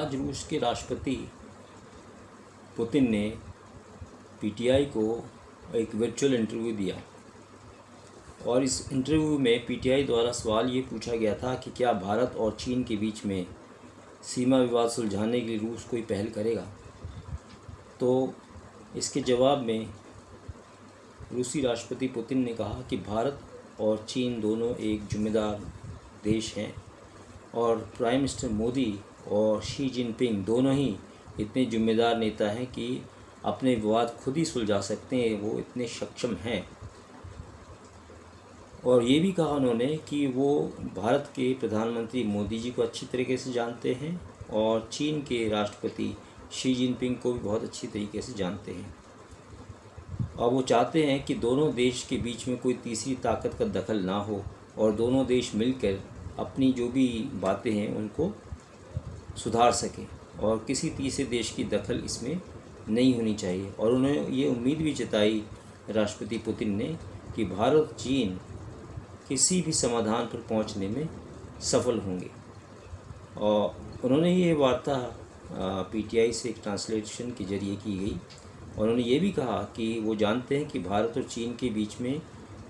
आज रूस के राष्ट्रपति पुतिन ने पीटीआई को एक वर्चुअल इंटरव्यू दिया और इस इंटरव्यू में पीटीआई द्वारा सवाल ये पूछा गया था कि क्या भारत और चीन के बीच में सीमा विवाद सुलझाने के लिए रूस कोई पहल करेगा। तो इसके जवाब में रूसी राष्ट्रपति पुतिन ने कहा कि भारत और चीन दोनों एक जिम्मेदार देश हैं और प्राइम मिनिस्टर मोदी और शी जिनपिंग दोनों ही इतने जिम्मेदार नेता हैं कि अपने विवाद खुद ही सुलझा सकते हैं, वो इतने सक्षम हैं। और ये भी कहा उन्होंने कि वो भारत के प्रधानमंत्री मोदी जी को अच्छी तरीके से जानते हैं और चीन के राष्ट्रपति शी जिनपिंग को भी बहुत अच्छी तरीके से जानते हैं और वो चाहते हैं कि दोनों देश के बीच में कोई तीसरी ताकत का दखल ना हो और दोनों देश मिलकर अपनी जो भी बातें हैं उनको सुधार सकें और किसी तीसरे देश की दखल इसमें नहीं होनी चाहिए। और उन्होंने ये उम्मीद भी जताई राष्ट्रपति पुतिन ने कि भारत और चीन किसी भी समाधान पर पहुंचने में सफल होंगे। और उन्होंने ये वार्ता पीटीआई से एक ट्रांसलेशन के जरिए की गई और उन्होंने ये भी कहा कि वो जानते हैं कि भारत और चीन के बीच में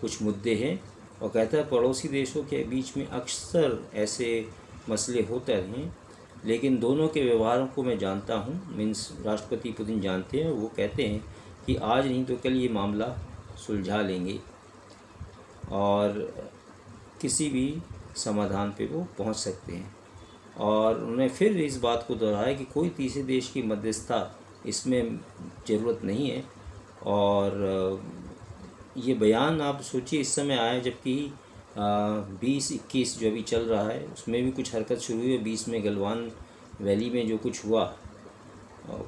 कुछ मुद्दे हैं और कहता है पड़ोसी देशों के बीच में अक्सर ऐसे मसले होते हैं, लेकिन दोनों के व्यवहारों को मैं जानता हूँ। मीन्स राष्ट्रपति पुतिन जानते हैं और वो कहते हैं कि आज नहीं तो कल ये मामला सुलझा लेंगे और किसी भी समाधान पे वो पहुंच सकते हैं। और उन्होंने फिर इस बात को दोहराया कि कोई तीसरे देश की मध्यस्थता इसमें ज़रूरत नहीं है। और ये बयान आप सोचिए इस समय आया जबकि 20-21 जो अभी चल रहा है उसमें भी कुछ हरकत शुरू हुई है। 20 में गलवान वैली में जो कुछ हुआ,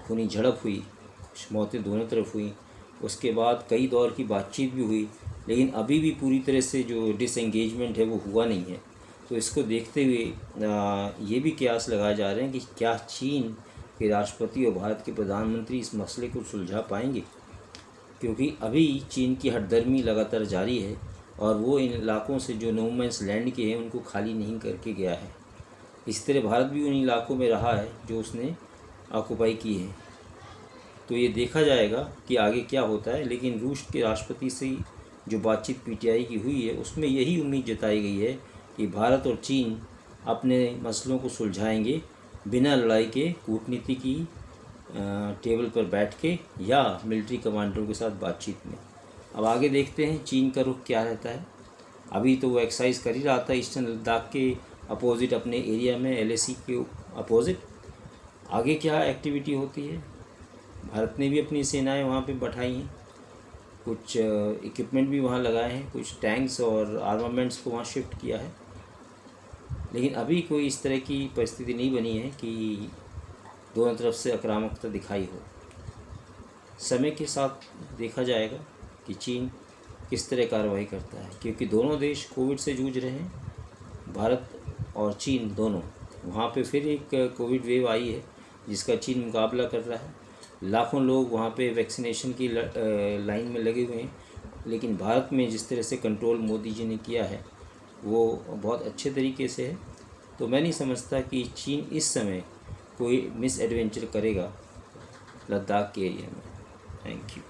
खूनी झड़प हुई, कुछ मौतें दोनों तरफ हुई, उसके बाद कई दौर की बातचीत भी हुई, लेकिन अभी भी पूरी तरह से जो डिसएंगेजमेंट है वो हुआ नहीं है। तो इसको देखते हुए ये भी कयास लगाए जा रहे हैं कि क्या चीन के राष्ट्रपति और भारत के प्रधानमंत्री इस मसले को सुलझा पाएंगे, क्योंकि अभी चीन की हठधर्मी लगातार जारी है और वो इन इलाकों से जो नो मैंस लैंड के हैं उनको खाली नहीं करके गया है। इस तरह भारत भी उन इलाकों में रहा है जो उसने ऑक्युपाई की है। तो ये देखा जाएगा कि आगे क्या होता है, लेकिन रूस के राष्ट्रपति से जो बातचीत पीटीआई की हुई है उसमें यही उम्मीद जताई गई है कि भारत और चीन अपने मसलों को सुलझाएंगे बिना लड़ाई के, कूटनीति की टेबल पर बैठ के या मिलिट्री कमांडरों के साथ बातचीत में। अब आगे देखते हैं चीन का रुख क्या रहता है। अभी तो वो एक्सरसाइज कर ही रहा था ईस्टर्न लद्दाख के अपोजिट अपने एरिया में, एलएसी के अपोजिट। आगे क्या एक्टिविटी होती है, भारत ने भी अपनी सेनाएं वहाँ पे बैठाई हैं, कुछ इक्विपमेंट भी वहाँ लगाए हैं, कुछ टैंक्स और आर्मामेंट्स को वहाँ शिफ्ट किया है, लेकिन अभी कोई इस तरह की परिस्थिति नहीं बनी है कि दोनों तरफ से आक्रामकता दिखाई हो। समय के साथ देखा जाएगा कि चीन किस तरह कार्रवाई करता है, क्योंकि दोनों देश कोविड से जूझ रहे हैं, भारत और चीन दोनों। वहाँ पे फिर एक कोविड वेव आई है जिसका चीन मुकाबला कर रहा है। लाखों लोग वहाँ पे वैक्सीनेशन की लाइन में लगे हुए हैं, लेकिन भारत में जिस तरह से कंट्रोल मोदी जी ने किया है वो बहुत अच्छे तरीके से है। तो मैं नहीं समझता कि चीन इस समय कोई मिस एडवेंचर करेगा लद्दाख के एरिया में। Thank you.